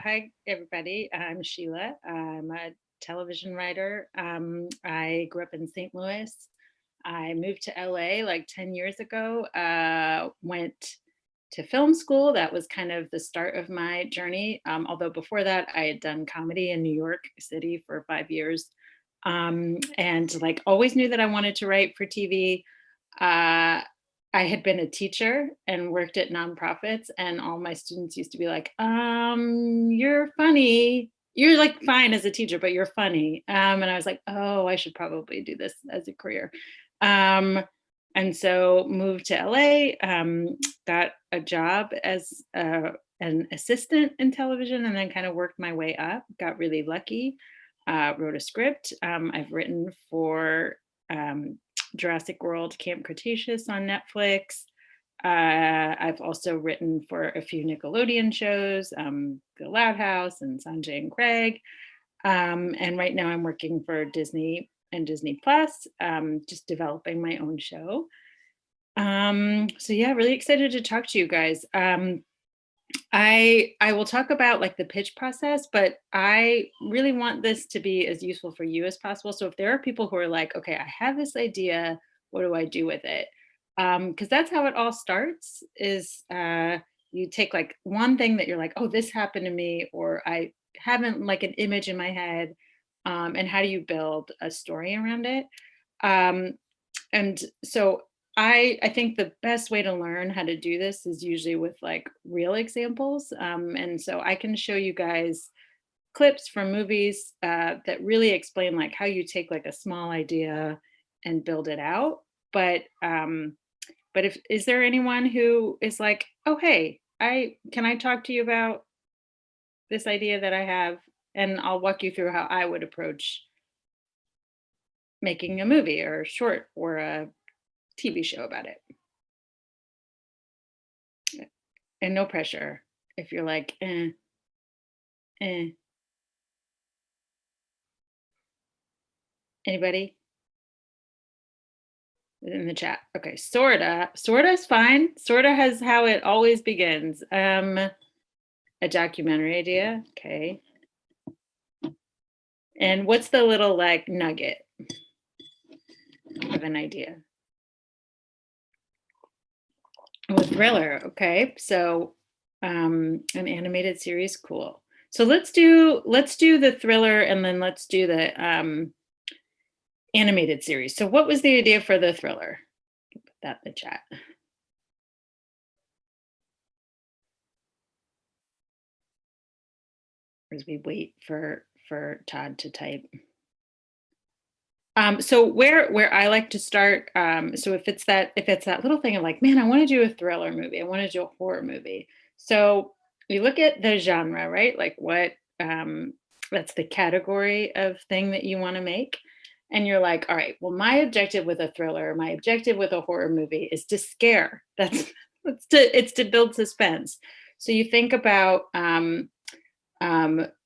Hi, everybody. I'm Sheila. I'm a television writer. I grew up in St. Louis. I moved to LA like 10 years ago, went to film school. That was kind of the start of my journey. Although before that, I had done comedy in New York City for 5 years. And like always knew that I wanted to write for TV. Uh, I had been a teacher and worked at nonprofits, and all my students used to be like, you're funny. You're like fine as a teacher, but you're funny. And I was like, oh, I should probably do this as a career. Um, and so moved to LA, got a job as an assistant in television, and then kind of worked my way up. Got really lucky. Wrote a script. I've written for um, Jurassic World Camp Cretaceous on Netflix. I've also written for a few Nickelodeon shows, The Loud House and Sanjay and Craig. And right now I'm working for Disney and Disney Plus, just developing my own show. So yeah, really excited to talk to you guys. I will talk about like the pitch process, but I really want this to be as useful for you as possible. So if there are people who are like, okay, I have this idea, what do I do with it? Because that's how it all starts is you take like one thing that you're like, oh, this happened to me, or I haven't like an image in my head. And how do you build a story around it? Um, and so I think the best way to learn how to do this is usually with like real examples. And so I can show you guys clips from movies that really explain like how you take like a small idea and build it out. But if is there anyone who is like, oh hey, I talk to you about this idea that I have, and I'll walk you through how I would approach making a movie or a short or a TV show about it. And no pressure. If you're like, eh, anybody in the chat? Okay, sorta is fine. Sorta has how it always begins. A documentary idea. Okay. And what's the little like nugget of an idea? Oh, a thriller. Okay. So an animated series, cool. So let's do the thriller and then let's do the animated series. So what was the idea for the thriller? Put that in the chat. As we wait for Todd to type. So where I like to start, so if it's that little thing of like, man, I want to do a thriller movie, I want to do a horror movie. So you look at the genre, right? Like what that's the category of thing that you want to make. And you're like, all right, well, my objective with a thriller, my objective with a horror movie is to scare. It's to build suspense. So you think about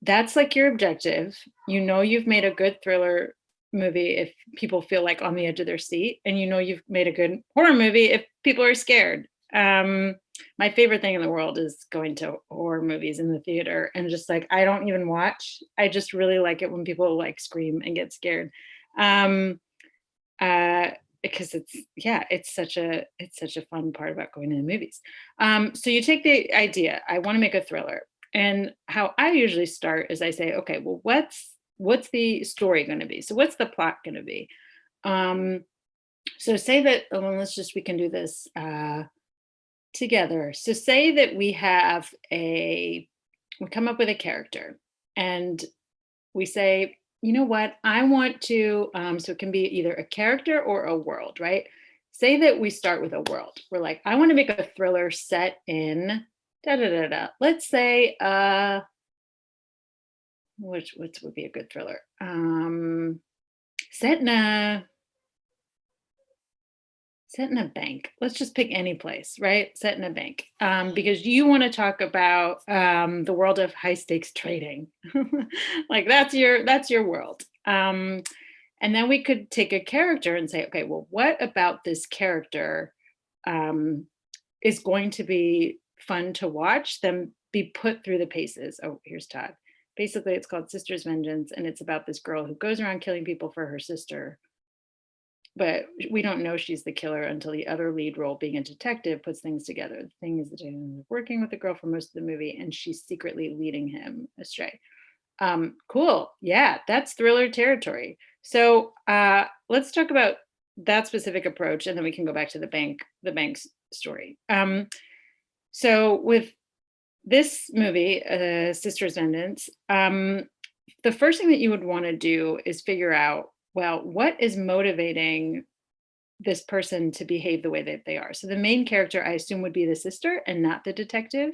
that's like your objective. You know you've made a good thriller movie if people feel like on the edge of their seat, and you know you've made a good horror movie if people are scared. My favorite thing in the world is going to horror movies in the theater and just like I don't even watch. I just really like it when people like scream and get scared. Um, because it's such a fun part about going to the movies. So you take the idea, I want to make a thriller. And how I usually start is I say, okay, well, what's the story going to be? So what's the plot going to be? So say that we can do this together. So say that we come up with a character and we say, you know what, I want to, so it can be either a character or a world, right? Say that we start with a world. We're like, I want to make a thriller set in da da da da. Let's say which would be a good thriller. Set in a bank. Let's just pick any place, right? Set in a bank. Because you want to talk about the world of high stakes trading. Like that's your world. And then we could take a character and say, okay, well, what about this character is going to be fun to watch them be put through the paces. Oh, here's Todd. Basically, it's called Sister's Vengeance, and it's about this girl who goes around killing people for her sister, but we don't know she's the killer until the other lead role, being a detective, puts things together. The thing is, the detective is working with the girl for most of the movie, and she's secretly leading him astray. Cool. Yeah, that's thriller territory. So let's talk about that specific approach, and then we can go back to the bank's story. So with this movie, Sister's Vengeance, the first thing that you would want to do is figure out, well, what is motivating this person to behave the way that they are? So the main character, I assume, would be the sister and not the detective.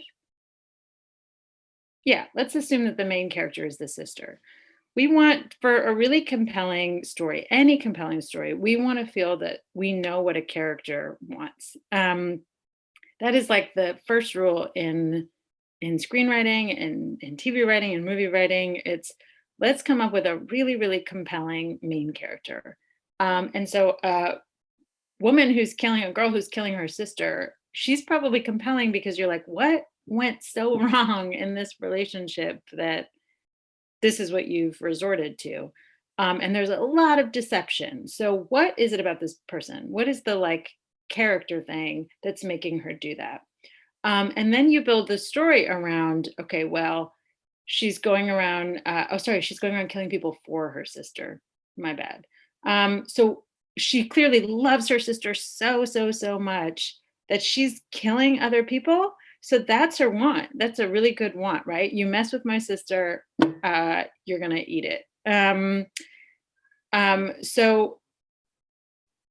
Yeah, let's assume that the main character is the sister. We want, for a really compelling story, any compelling story, we want to feel that we know what a character wants. That is like the first rule in screenwriting and in TV writing and movie writing. It's, let's come up with a really, really compelling main character. And so woman who's killing a girl who's killing her sister, she's probably compelling because you're like, what went so wrong in this relationship that this is what you've resorted to? And there's a lot of deception. So what is it about this person? What is the like character thing that's making her do that? And then you build the story around, okay, well, she's going around, she's going around killing people for her sister. My bad. So she clearly loves her sister so, so, so much that she's killing other people. So that's her want. That's a really good want, right? You mess with my sister, you're gonna eat it.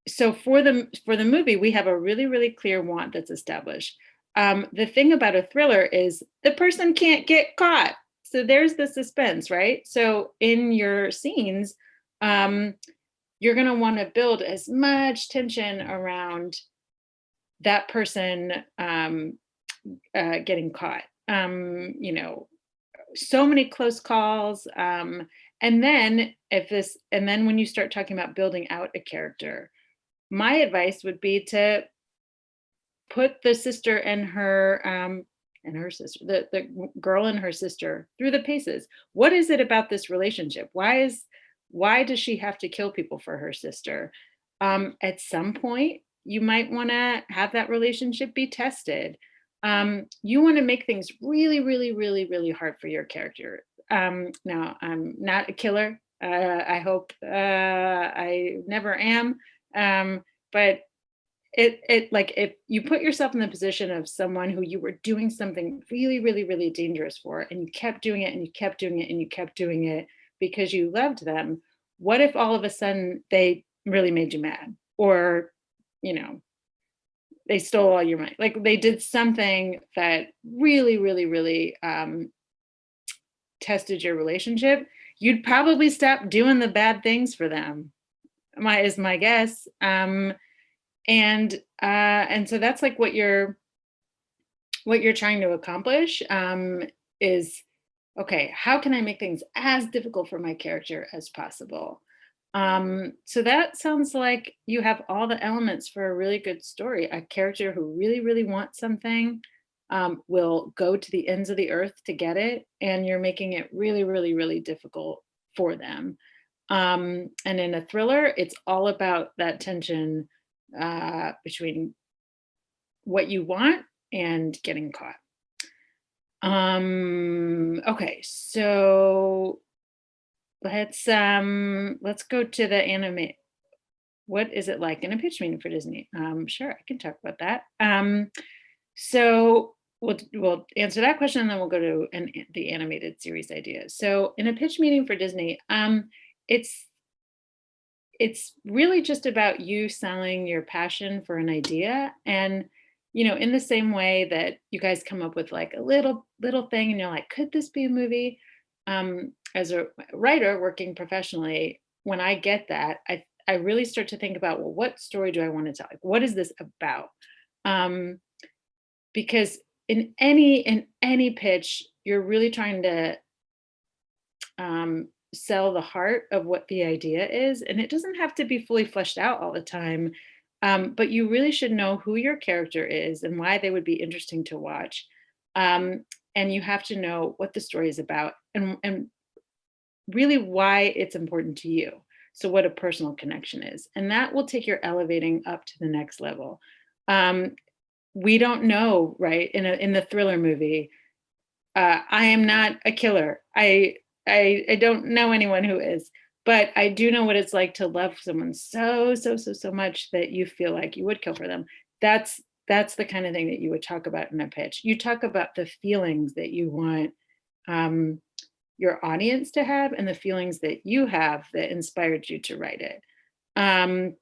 So for the movie, we have a really, really clear want that's established. The thing about a thriller is the person can't get caught. So there's the suspense, right? So in your scenes, you're going to want to build as much tension around that person getting caught. So many close calls. And then when you start talking about building out a character, my advice would be to put the sister and her sister, the girl and her sister, through the paces. What is it about this relationship? Why does she have to kill people for her sister? At some point, you might want to have that relationship be tested. You want to make things really, really, really, really hard for your character. Now, I'm not a killer. I hope I never am. But it like, if you put yourself in the position of someone who you were doing something really, really, really dangerous for, and you kept doing it and you kept doing it and you kept doing it because you loved them, what if all of a sudden they really made you mad? Or, you know, they stole all your money. Like they did something that really, really, really tested your relationship. You'd probably stop doing the bad things for them. Is my guess. And so that's like what you're trying to accomplish, is, okay, how can I make things as difficult for my character as possible? So that sounds like you have all the elements for a really good story. A character who really, really wants something, will go to the ends of the earth to get it, and you're making it really, really, really difficult for them. And in a thriller, it's all about that tension between what you want and getting caught. Okay, so let's go to the anime. What is it like in a pitch meeting for Disney? Sure, I can talk about that. So we'll answer that question, and then we'll go to the animated series idea. So in a pitch meeting for Disney, it's really just about you selling your passion for an idea. And in the same way that you guys come up with like a little thing and you're like, could this be a movie? As a writer working professionally, when I get that, I really start to think about, well, what story do I want to tell? Like, what is this about? Because in any pitch, you're really trying to sell the heart of what the idea is, and it doesn't have to be fully fleshed out all the time. But you really should know who your character is and why they would be interesting to watch. and you have to know what the story is about and really why it's important to you. So what a personal connection is, and that will take your elevating up to the next level. Um, we don't know, right? In the thriller movie, I am not a killer. I don't know anyone who is, but I do know what it's like to love someone so much that you feel like you would kill for them. That's the kind of thing that you would talk about in a pitch. You talk about the feelings that you want um, your audience to have and the feelings that you have that inspired you to write it. Um,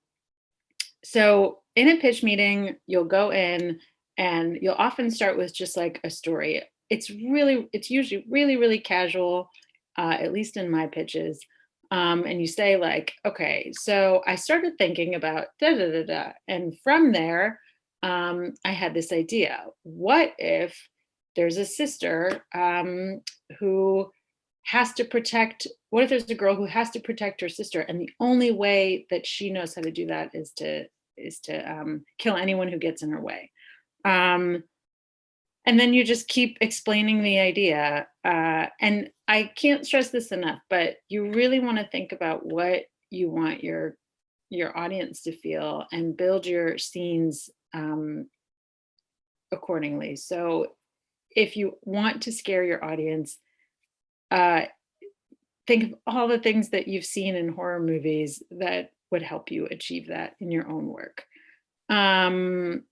so in a pitch meeting, you'll go in and you'll often start with just like a story. It's usually really casual, at least in my pitches. And you say like, okay, so I started thinking about da da da da, and from there, I had this idea. What if there's a sister who has to protect? What if there's a girl who has to protect her sister, and the only way that she knows how to do that is to kill anyone who gets in her way. Um, and then you just keep explaining the idea. And I can't stress this enough, but you really want to think about what you want your audience to feel and build your scenes accordingly. So if you want to scare your audience, uh, think of all the things that you've seen in horror movies that would help you achieve that in your own work. Um,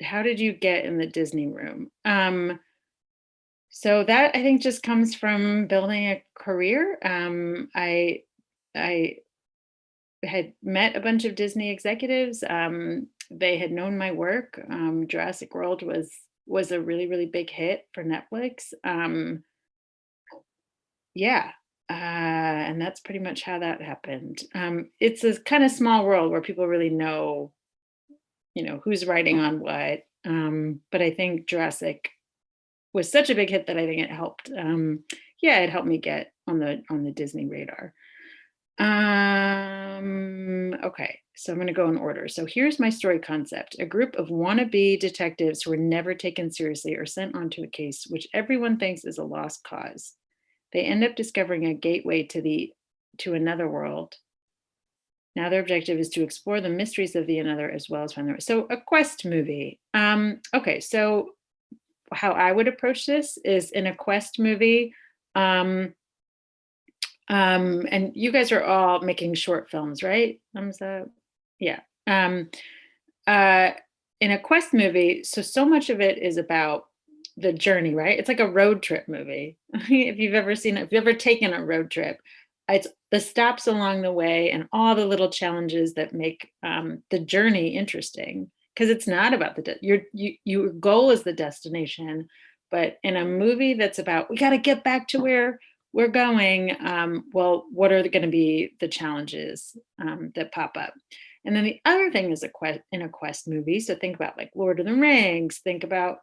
how did you get in the Disney room? So that I think just comes from building a career. I had met a bunch of Disney executives. They had known my work. Jurassic World was a really big hit for Netflix. Yeah, and that's pretty much how that happened. It's a kind of small world where people really know, who's writing on what. But I think Jurassic was such a big hit that I think it helped. Yeah, it helped me get on the Disney radar. Okay, so I'm going to go in order. So here's my story concept. A group of wannabe detectives who are never taken seriously are sent onto a case which everyone thinks is a lost cause. They end up discovering a gateway to another world. Now their objective is to explore the mysteries of the another as well as find their way. So a quest movie. Okay, so how I would approach this is in a quest movie. And you guys are all making short films, right? So yeah. Uh, in a quest movie, so much of it is about the journey, right? It's like a road trip movie. If you've ever seen it, if you've ever taken a road trip, it's the stops along the way and all the little challenges that make the journey interesting. Because it's not about your goal is the destination, but in a movie that's about we got to get back to where we're going. Well, what are going to be the challenges that pop up? And then the other thing is in a quest movie. So think about like Lord of the Rings. Think about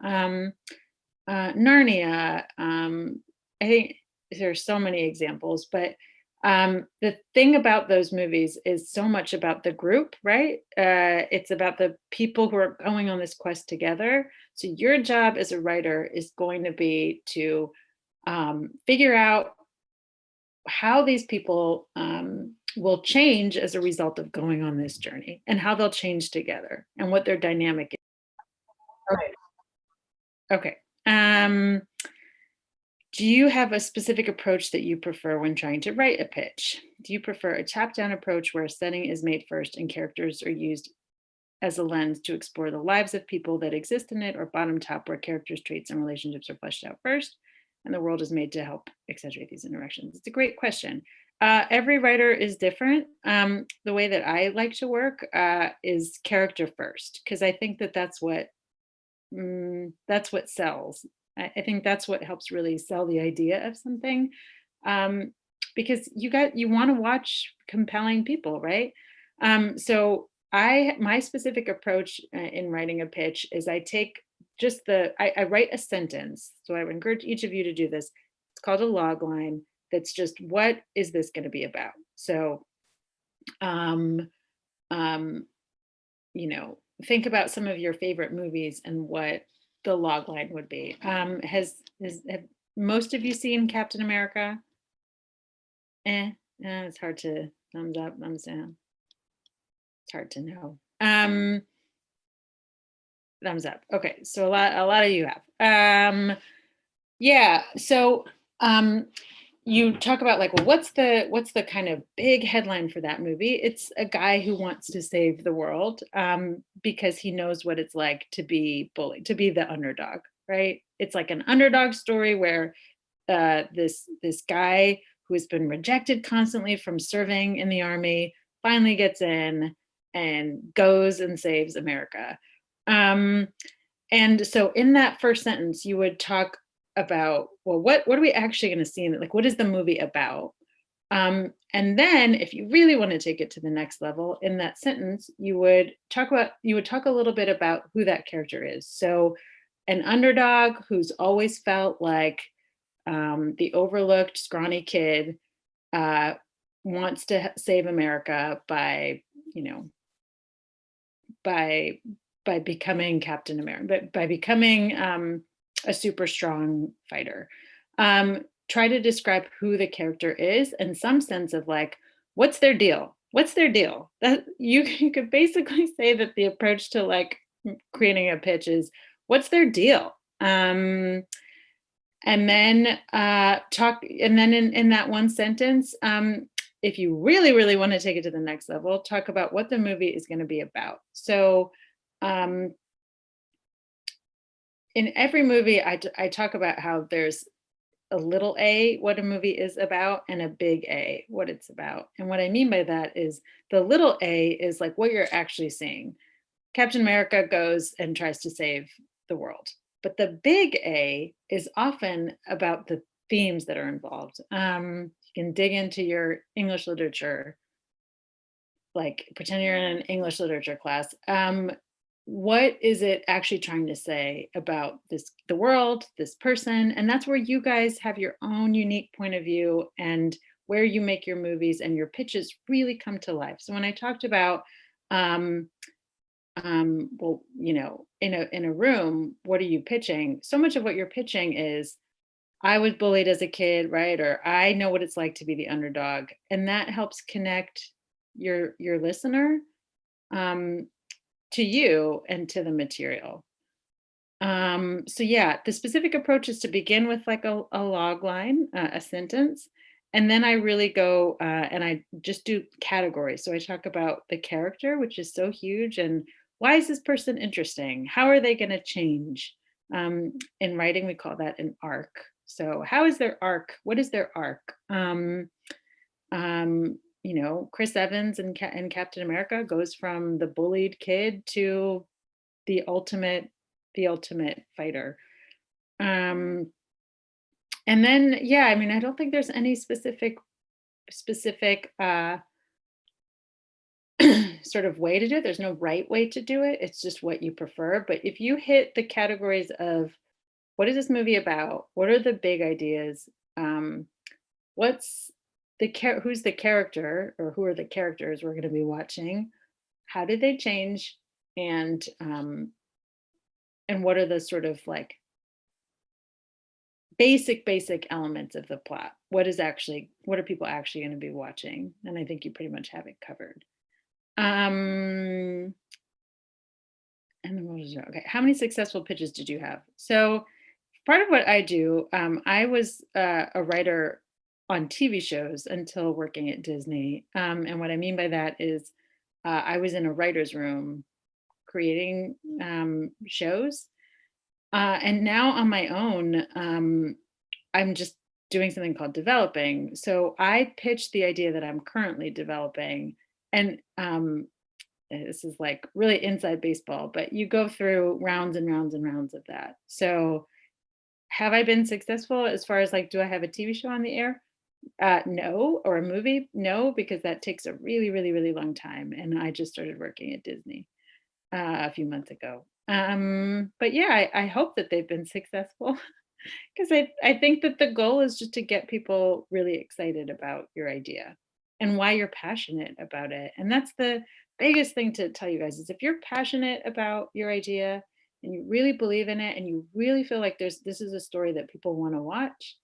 Narnia. I think there's so many examples, but the thing about those movies is so much about the group, right? It's about the people who are going on this quest together. So your job as a writer is going to be to figure out how these people will change as a result of going on this journey and how they'll change together and what their dynamic is. Right. Okay. Do you have a specific approach that you prefer when trying to write a pitch? Do you prefer a top down approach where a setting is made first and characters are used as a lens to explore the lives of people that exist in it, or bottom top where characters, traits, and relationships are fleshed out first and the world is made to help accentuate these interactions? It's a great question. Every writer is different. The way that I like to work is character first, because I think that that's what sells. I think that's what helps really sell the idea of something, um, because you want to watch compelling people, right? So my specific approach in writing a pitch is I take I write a sentence. So I would encourage each of you to do this. It's called a log line. That's just what is this going to be about? So um, um, think about some of your favorite movies and what the log line would be. Have most of you seen Captain America? It's hard to thumbs up, thumbs down. It's hard to know. Thumbs up. Okay, so a lot of you have. Yeah. So you talk about like, well, what's the kind of big headline for that movie? It's a guy who wants to save the world because he knows what it's like to be bullied, to be the underdog, right? It's like an underdog story where this guy who has been rejected constantly from serving in the army finally gets in and goes and saves America. Um, and so in that first sentence, you would talk about, well, what are we actually going to see in it? Like, what is the movie about? And then if you really want to take it to the next level, in that sentence, you would talk a little bit about who that character is. So an underdog who's always felt like the overlooked, scrawny kid uh, wants to save America by, you know, by by becoming Captain America, but by becoming a super strong fighter. Try to describe who the character is in some sense of like, what's their deal? What's their deal? That you could basically say that the approach to like creating a pitch is what's their deal? And then in that one sentence, if you really, really want to take it to the next level, talk about what the movie is going to be about. So um, in every movie, I talk about how there's a little a, what a movie is about, and a big A, what it's about. And what I mean by that is the little a is like what you're actually seeing. Captain America goes and tries to save the world. But the big A is often about the themes that are involved. You can dig into your English literature, like pretend you're in an English literature class. What is it actually trying to say about the world, this person? And that's where you guys have your own unique point of view and where you make your movies and your pitches really come to life. So when I talked about um, well, in a room, what are you pitching? So much of what you're pitching is I was bullied as a kid, right? Or I know what it's like to be the underdog. And that helps connect your listener um, to you and to the material. So yeah, the specific approach is to begin with like a log line, a sentence, and then I really go and I just do categories. So I talk about the character, which is so huge, and why is this person interesting? How are they going to change? In writing, we call that an arc. So how is their arc? What is their arc? Chris Evans in Captain America goes from the bullied kid to the ultimate the ultimate fighter. Um, and then, yeah, I mean, I don't think there's any specific sort of way to do it. There's no right way to do it. It's just what you prefer. But if you hit the categories of what is this movie about? What are the big ideas? What's who's the character or who are the characters we're going to be watching? How did they change? And what are the sort of like basic elements of the plot? What are people actually going to be watching? And I think you pretty much have it covered. Um, and then what was it? Okay, how many successful pitches did you have? So part of what I do, I was a writer on TV shows until working at Disney. And what I mean by that is I was in a writer's room creating shows. And now on my own, I'm just doing something called developing. So I pitched the idea that I'm currently developing. And this is like really inside baseball, but you go through rounds and rounds and rounds of that. So have I been successful as far as like, do I have a TV show on the air? No, or a movie? No, because that takes a really, really, really long time. And I just started working at Disney a few months ago. But yeah, I hope that they've been successful because I think that the goal is just to get people really excited about your idea and why you're passionate about it. And that's the biggest thing to tell you guys is if you're passionate about your idea and you really believe in it and you really feel like this is a story that people want to watch,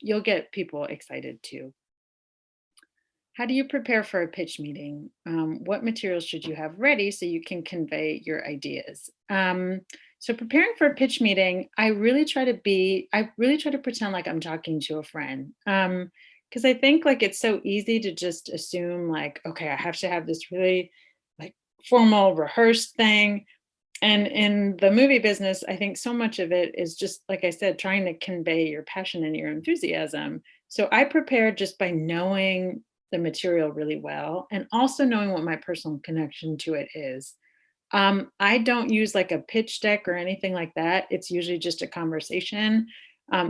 you'll get people excited too. How do you prepare for a pitch meeting? What materials should you have ready so you can convey your ideas? So preparing for a pitch meeting, I really try to pretend like I'm talking to a friend. Because I think like it's so easy to just assume like, okay, I have to have this really like formal rehearsed thing. And in the movie business, I think so much of it is just, like I said, trying to convey your passion and your enthusiasm. So I prepared just by knowing the material really well and also knowing what my personal connection to it is. I don't use like a pitch deck or anything like that. It's usually just a conversation.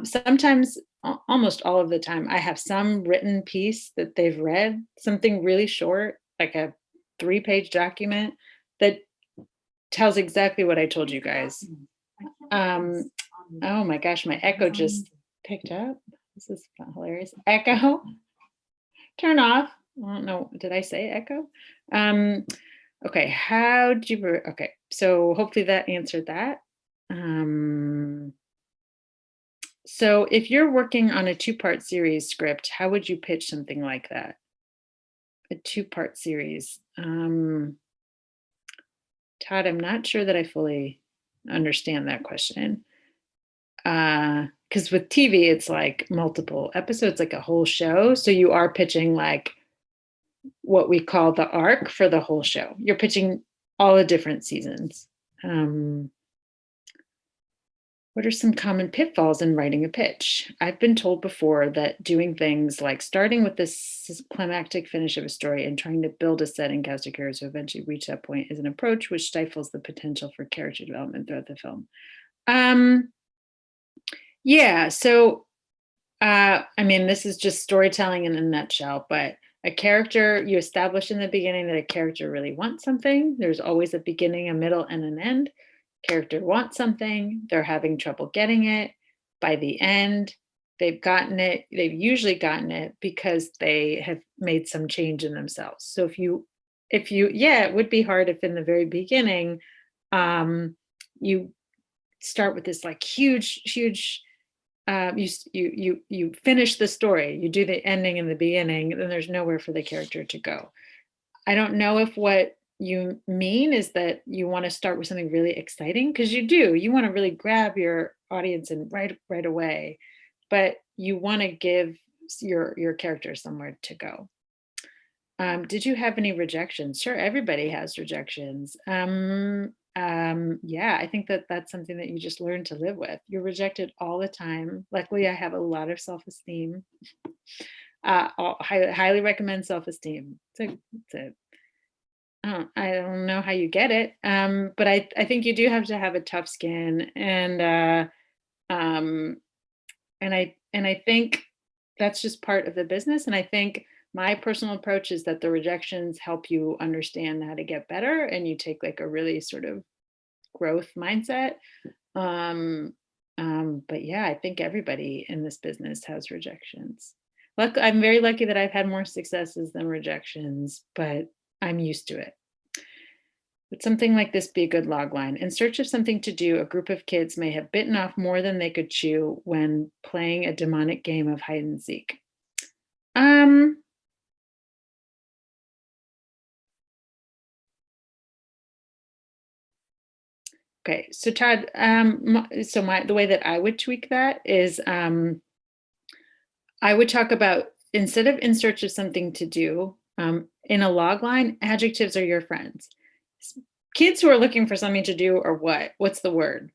Sometimes, almost all of the time, I have some written piece that they've read, something really short, like a 3-page document that tells exactly what I told you guys. Um, oh my gosh, my echo just picked up. This is hilarious. Echo, turn off. I don't know. Did I say echo? Um, okay, okay, so hopefully that answered that. Um, so if you're working on a two-part series script, how would you pitch something like that? A two-part series. Todd, I'm not sure that I fully understand that question. Because with TV, it's like multiple episodes, like a whole show. So you are pitching like what we call the arc for the whole show. You're pitching all the different seasons. Um, what are some common pitfalls in writing a pitch? I've been told before that doing things like starting with this climactic finish of a story and trying to build a set and cast of characters who eventually reach that point is an approach which stifles the potential for character development throughout the film. Um, yeah, so I mean, this is just storytelling in a nutshell, but a character you establish in the beginning that a character really wants something. There's always a beginning, a middle, and an end. Character wants something, they're having trouble getting it. By the end, they've gotten it. They've usually gotten it because they have made some change in themselves. So yeah, it would be hard if in the very beginning, you start with this like huge you finish the story, you do the ending and the beginning, then there's nowhere for the character to go. I don't know if what you mean is that you want to start with something really exciting, because you want to really grab your audience and right away, but you want to give your character somewhere to go. Did you have any rejections? Sure, everybody has rejections. Yeah, I think that that's something that you just learn to live with. You're rejected all the time. Luckily, I have a lot of self-esteem. Highly recommend self-esteem. I don't know how you get it, but I think you do have to have a tough skin, um, and I think that's just part of the business. And I think my personal approach is that the rejections help you understand how to get better, and you take like a really sort of growth mindset. Um, but yeah, I think everybody in this business has rejections. I'm very lucky that I've had more successes than rejections, but I'm used to it. Would something like this be a good log line? In search of something to do, a group of kids may have bitten off more than they could chew when playing a demonic game of hide and seek. Um, okay, so Todd, the way that I would tweak that is, I would talk about, instead of in search of something to do, in a log line, adjectives are your friends. Kids who are looking for something to do are what? What's the word?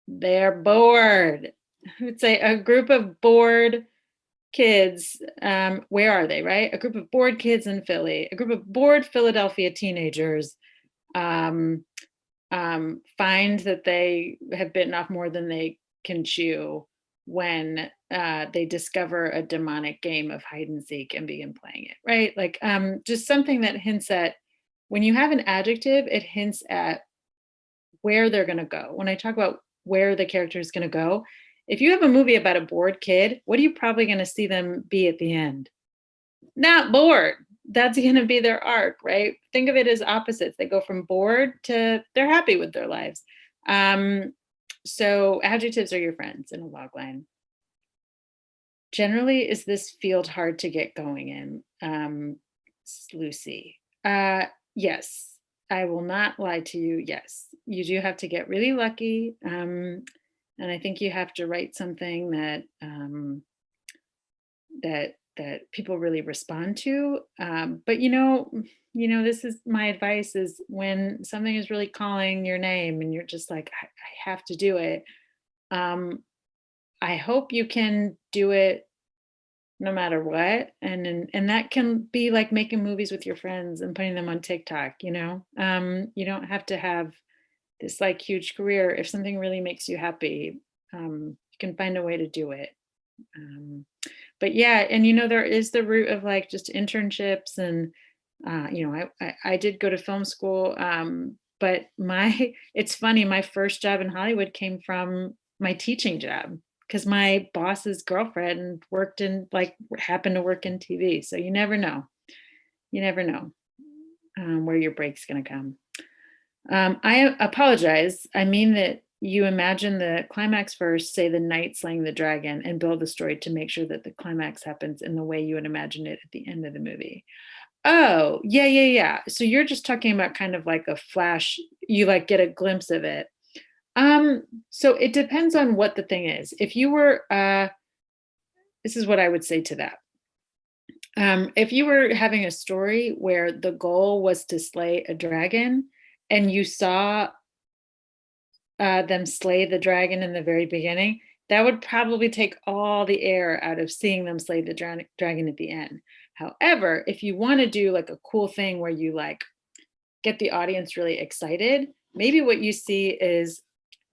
They're bored. I would say a group of bored kids. Where are they, right? A group of bored kids in Philly, a group of bored Philadelphia teenagers um, find that they have bitten off more than they can chew when they discover a demonic game of hide and seek and begin playing it, right? Like just something that hints at, when you have an adjective, it hints at where they're going to go. When I talk about where the character is going to go, if you have a movie about a bored kid, what are you probably going to see them be at the end? Not bored. that's going to be their arc, right? Think of it as opposites. They go from bored to they're happy with their lives. Um, so adjectives are your friends in a log line. Generally, is this field hard to get going in? Lucy. Yes, I will not lie to you. Yes, you do have to get really lucky. And I think you have to write something that that people really respond to. But this is my advice: is when something is really calling your name, and you're just like, I have to do it. Um, I hope you can do it no matter what, and that can be like making movies with your friends and putting them on TikTok. You don't have to have this like huge career. If something really makes you happy, you can find a way to do it. um, but yeah, and there is the route of like just internships, and I did go to film school, but my it's funny, my first job in Hollywood came from my teaching job, because my boss's girlfriend worked in like happened to work in TV. So you never know where your break's going to come. I apologize. I mean that you imagine the climax first, say the knight slaying the dragon, and build the story to make sure that the climax happens in the way you would imagine it at the end of the movie. Oh, yeah, yeah, yeah. So you're just talking about kind of like a flash, you like get a glimpse of it. So it depends on what the thing is. If you were this is what I would say to that. If you were having a story where the goal was to slay a dragon, and you saw them slay the dragon in the very beginning, that would probably take all the air out of seeing them slay the dragon at the end. However, if you want to do like a cool thing where you like get the audience really excited, maybe what you see is,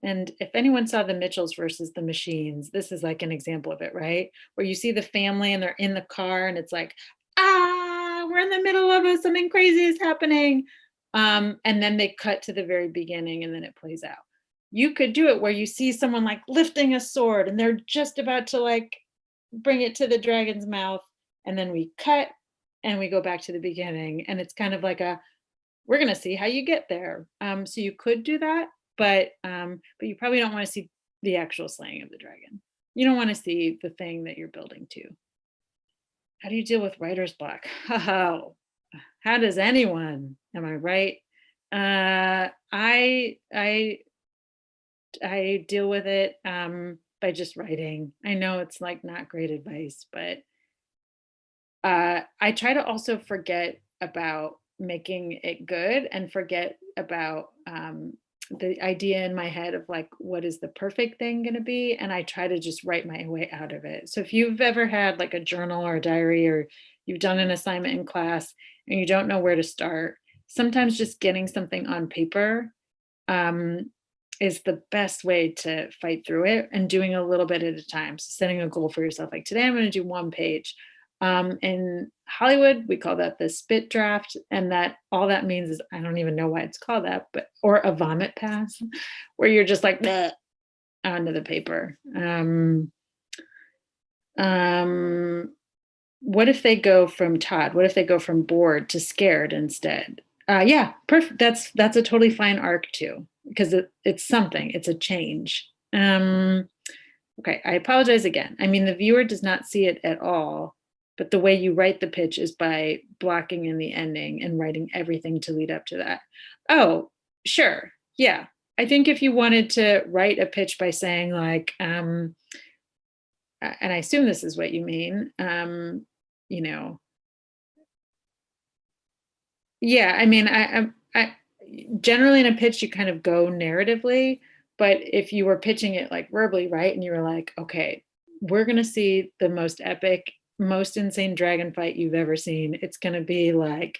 and if anyone saw the Mitchells versus the Machines, this is like an example of it, right? Where you see the family and they're in the car and it's like, we're in the middle of it, something crazy is happening. And then they cut to the very beginning and then it plays out. You could do it where you see someone like lifting a sword and they're just about to like bring it to the dragon's mouth. And then we cut and we go back to the beginning. And it's kind of like we're going to see how you get there. So you could do that, but you probably don't want to see the actual slaying of the dragon. You don't want to see the thing that you're building to. How do you deal with writer's block? How does anyone? Am I right? I deal with it by just writing. I know it's like not great advice, but I try to also forget about making it good and forget about the idea in my head of like, what is the perfect thing going to be? And I try to just write my way out of it. So if you've ever had like a journal or a diary, or you've done an assignment in class and you don't know where to start, sometimes just getting something on paper um, is the best way to fight through it, and doing a little bit at a time. So setting a goal for yourself, like today I'm going to do one page. In Hollywood, we call that the spit draft, and that all that means is I don't even know why it's called that, but or a vomit pass, where you're just like bleh, onto the paper. What if they go from Todd? What if they go from bored to scared instead? Yeah, perfect. That's a totally fine arc too, because it's something. It's a change. Okay, I apologize again. I mean, the viewer does not see it at all, but the way you write the pitch is by blocking in the ending and writing everything to lead up to that. Oh, sure. Yeah. I think if you wanted to write a pitch by saying like, and I assume this is what you mean, you know, yeah, I mean, I generally in a pitch you kind of go narratively, but if you were pitching it like verbally, right, and you were like, okay, we're gonna see the most epic, most insane dragon fight you've ever seen. It's gonna be like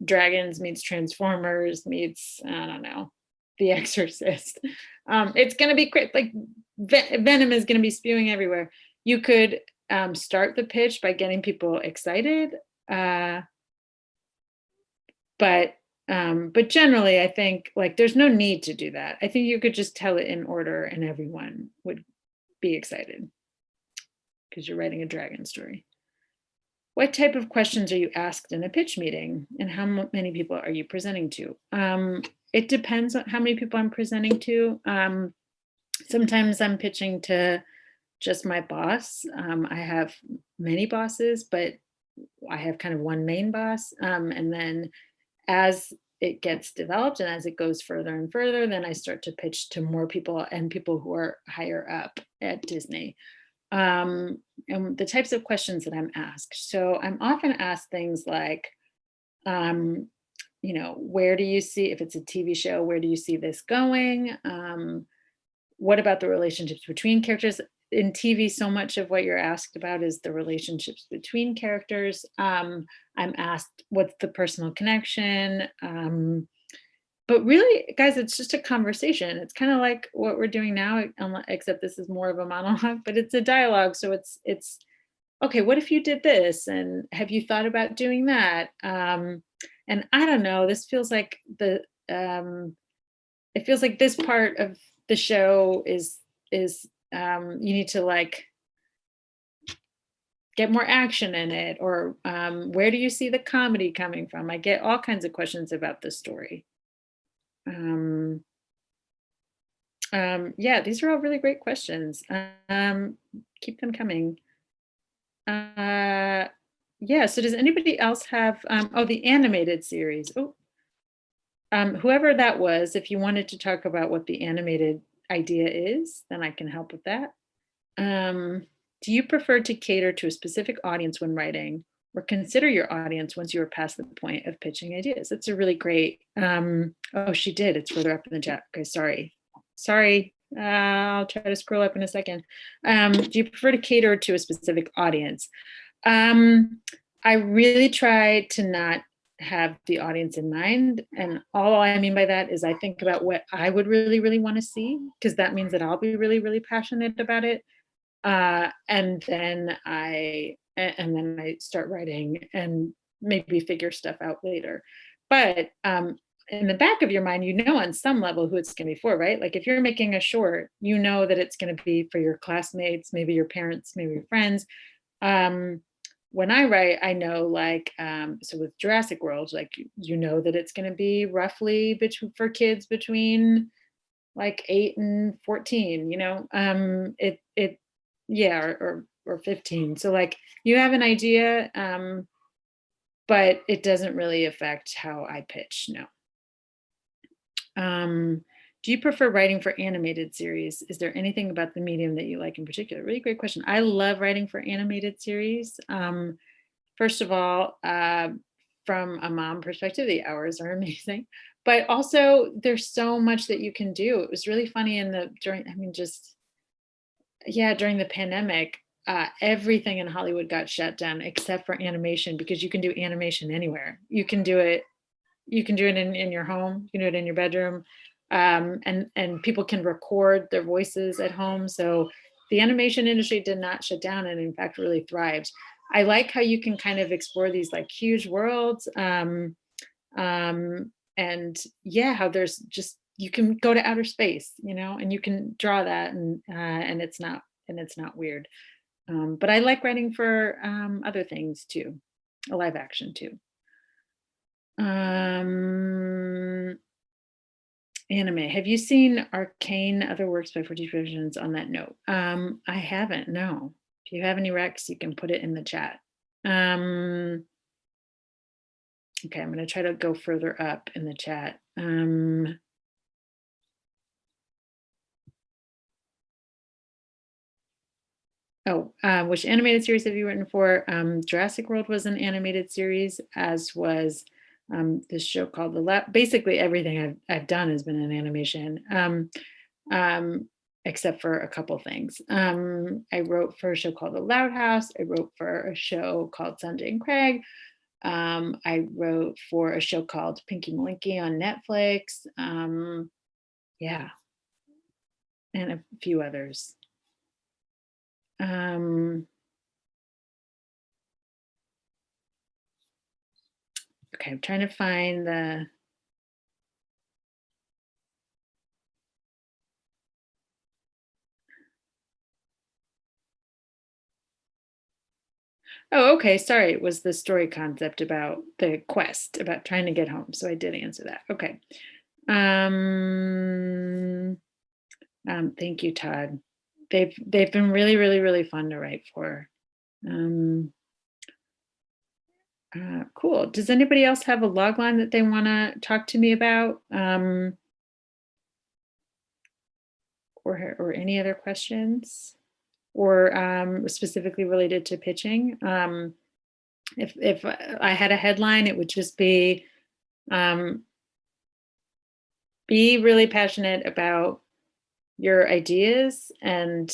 dragons meets Transformers meets I don't know, The Exorcist. It's gonna be quick, like venom is gonna be spewing everywhere. You could start the pitch by getting people excited. Uh, but generally I think like there's no need to do that. I think you could just tell it in order and everyone would be excited because you're writing a dragon story. What type of questions are you asked in a pitch meeting, and how many people are you presenting to? It depends on how many people I'm presenting to. Sometimes I'm pitching to just my boss. I have many bosses, but I have kind of one main boss. And then as it gets developed and as it goes further and further, then I start to pitch to more people and people who are higher up at Disney. And the types of questions that I'm asked. So I'm often asked things like, um, where do you see, if it's a TV show, where do you see this going? What about the relationships between characters? In TV, so much of what you're asked about is the relationships between characters. I'm asked, what's the personal connection? But really, guys, it's just a conversation. It's kind of like what we're doing now, except this is more of a monologue, but it's a dialogue. So it's okay. What if you did this? And have you thought about doing that? And I don't know. This feels like it feels like this part of the show is you need to like get more action in it, or where do you see the comedy coming from? I get all kinds of questions about the story. um yeah, these are all really great questions. Keep them coming. uh yeah, so does anybody else have oh, the animated series? Oh, whoever that was, if you wanted to talk about what the animated idea is, then I can help with that. Um, do you prefer to cater to a specific audience when writing, or consider your audience once you are past the point of pitching ideas? That's a really great. Oh, she did. It's further up in the chat. Okay, sorry. Sorry. I'll try to scroll up in a second. Do you prefer to cater to a specific audience? I really try to not have the audience in mind. And all I mean by that is I think about what I would really, really want to see, because that means that I'll be really, really passionate about it. And then I start writing and maybe figure stuff out later. But in the back of your mind, on some level who it's going to be for, right? Like if you're making a short, that it's going to be for your classmates, maybe your parents, maybe your friends. um, when I write, I know, like, so with Jurassic World, like, that it's going to be roughly for kids between like 8 and 14. Yeah, or 15. So like you have an idea, but it doesn't really affect how I pitch. No. Do you prefer writing for animated series? Is there anything about the medium that you like in particular? Really great question. I love writing for animated series. First of all, from a mom perspective, the hours are amazing, but also there's so much that you can do. It was really funny during the pandemic. Everything in Hollywood got shut down except for animation, because you can do animation anywhere. You can do it in your home, you can do it in your bedroom. And people can record their voices at home. So the animation industry did not shut down, and in fact really thrived. I like how you can kind of explore these like huge worlds. And yeah, how there's just, you can go to outer space, and you can draw that, and it's not weird. But I like writing for other things too, a live action too. Um, Anime. Have you seen Arcane, other works by 4D Productions on that note? I haven't, no. If you have any recs, you can put it in the chat. Okay, I'm going to try to go further up in the chat. Which animated series have you written for? Jurassic World was an animated series, as was this show called The Lab. Basically, everything I've done has been an animation, except for a couple things. I wrote for a show called The Loud House. I wrote for a show called Sanjay and Craig. I wrote for a show called Pinky Malinky on Netflix. Yeah, and a few others. Okay, I'm trying to find the. Oh, okay. Sorry. It was the story concept about the quest, about trying to get home. So I did answer that. Okay. Um, thank you, Todd. They've been really, really, really fun to write for. Um, cool. Does anybody else have a log line that they want to talk to me about? Or any other questions? Or specifically related to pitching? If I had a headline, it would just be really passionate about your ideas and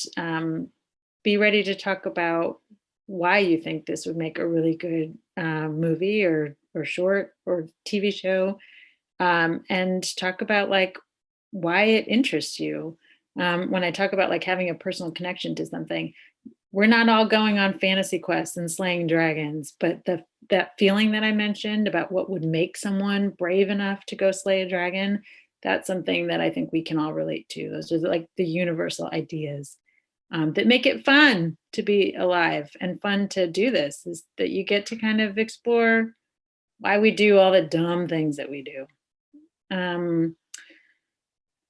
be ready to talk about why you think this would make a really good movie or short or TV show, and talk about like why it interests you. When I talk about like having a personal connection to something, we're not all going on fantasy quests and slaying dragons, but that feeling that I mentioned about what would make someone brave enough to go slay a dragon, that's something that I think we can all relate to. Those are like the universal ideas that make it fun to be alive and fun to do this, is that you get to kind of explore why we do all the dumb things that we do.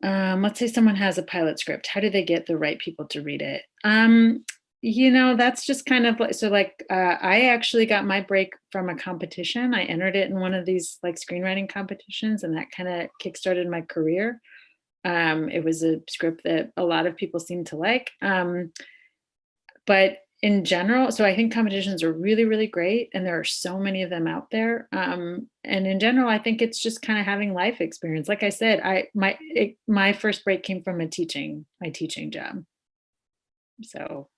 Let's say someone has a pilot script. How do they get the right people to read it? That's just kind of like, so like, I actually got my break from a competition. I entered it in one of these like screenwriting competitions, and that kind of kickstarted my career. It was a script that a lot of people seem to like. But in general, so I think competitions are really, really great, and there are so many of them out there. And in general, I think it's just kind of having life experience. Like I said, my first break came from my teaching job. So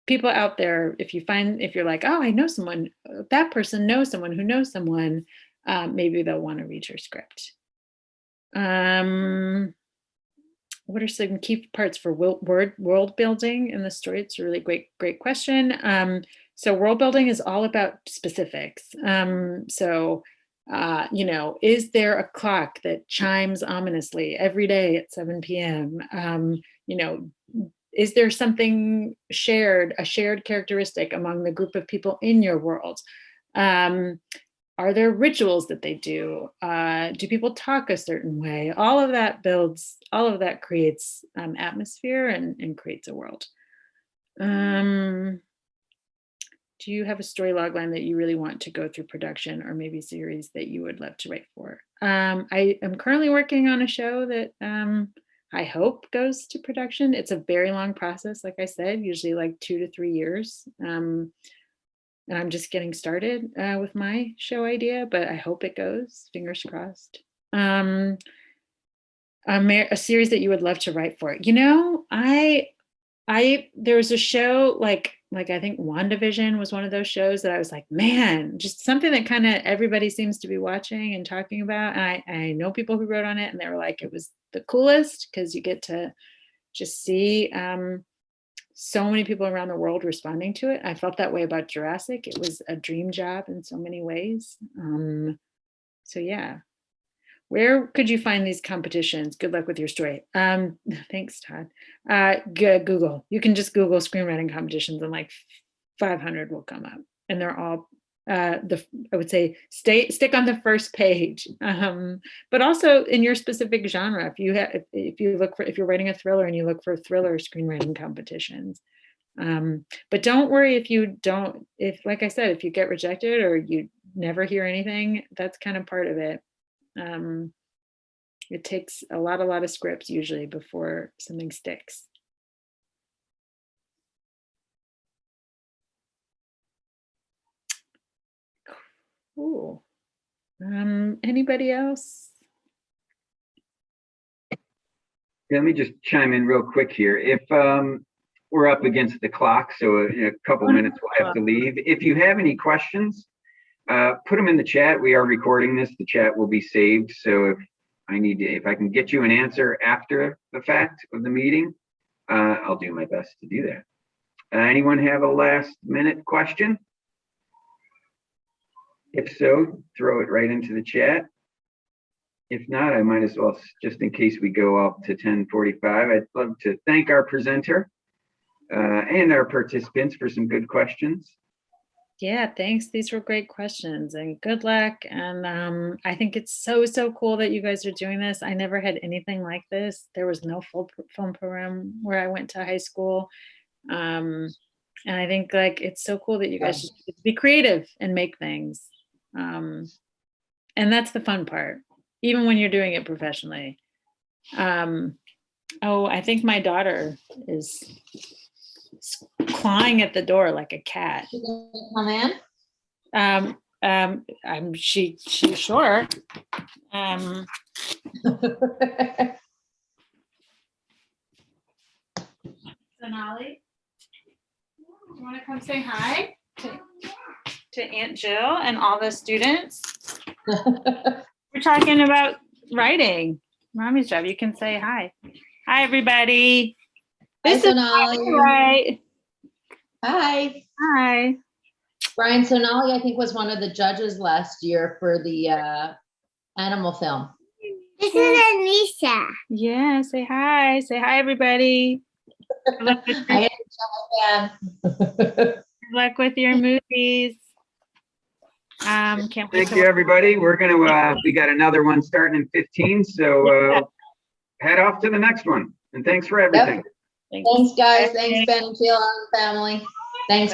people out there, if you're like, oh, I know someone, that person knows someone who knows someone, maybe they'll want to read your script. What are some key parts for world building in the story? It's a really great question. So world building is all about specifics. Is there a clock that chimes ominously every day at 7 p.m.? Is there something a shared characteristic among the group of people in your world? Are there rituals that they do? Do people talk a certain way? All of that creates atmosphere and creates a world. Do you have a story logline that you really want to go through production, or maybe series that you would love to write for? I am currently working on a show that I hope goes to production. It's a very long process, like I said, usually like 2 to 3 years. And I'm just getting started with my show idea, but I hope it goes. Fingers crossed. A series that you would love to write for. There was a show like I think WandaVision was one of those shows that I was like, man, just something that kind of everybody seems to be watching and talking about. And I know people who wrote on it, and they were like, it was the coolest because you get to just see so many people around the world responding to it. I felt that way about Jurassic. It was a dream job in so many ways. So yeah. Where could you find these competitions? Good luck with your story. Thanks, Todd. Google. You can just Google screenwriting competitions, and like 500 will come up, and they're all I would say stick on the first page, but also in your specific genre. If you're writing a thriller and you look for thriller screenwriting competitions, but don't worry if like I said, if you get rejected or you never hear anything, that's kind of part of it. It takes a lot of scripts usually before something sticks. Cool. Anybody else? Let me just chime in real quick here. If we're up against the clock, so in a couple minutes we'll have to leave. If you have any questions, put them in the chat. We are recording this. The chat will be saved. So if I can get you an answer after the fact of the meeting, I'll do my best to do that. Anyone have a last minute question? If so, throw it right into the chat. If not, I might as well, just in case we go up to 10:45, I'd love to thank our presenter and our participants for some good questions. Yeah, thanks. These were great questions and good luck. And I think it's so, so cool that you guys are doing this. I never had anything like this. There was no film program where I went to high school. Um, and I think like it's so cool that you guys just get to be creative and make things. And that's the fun part, even when you're doing it professionally. Oh, I think my daughter is clawing at the door like a cat. Come in. She sure. Sonali, you want to come say hi to Aunt Jill and all the students? We're talking about writing. Mommy's job. You can say hi. Hi, everybody. Hi, This is Sonali. right. Hi. Hi. Brian Sonali, I think, was one of the judges last year for the animal film. This is Anisha. Yeah, say hi. Say hi, everybody. Good luck with your, good luck with your movies. Can't wait Thank to you, everybody. We're gonna, we got another one starting in 15, so head off to the next one. And thanks for everything. Thanks. Thanks, guys. Thanks, Ben and Sheila and family. Thanks.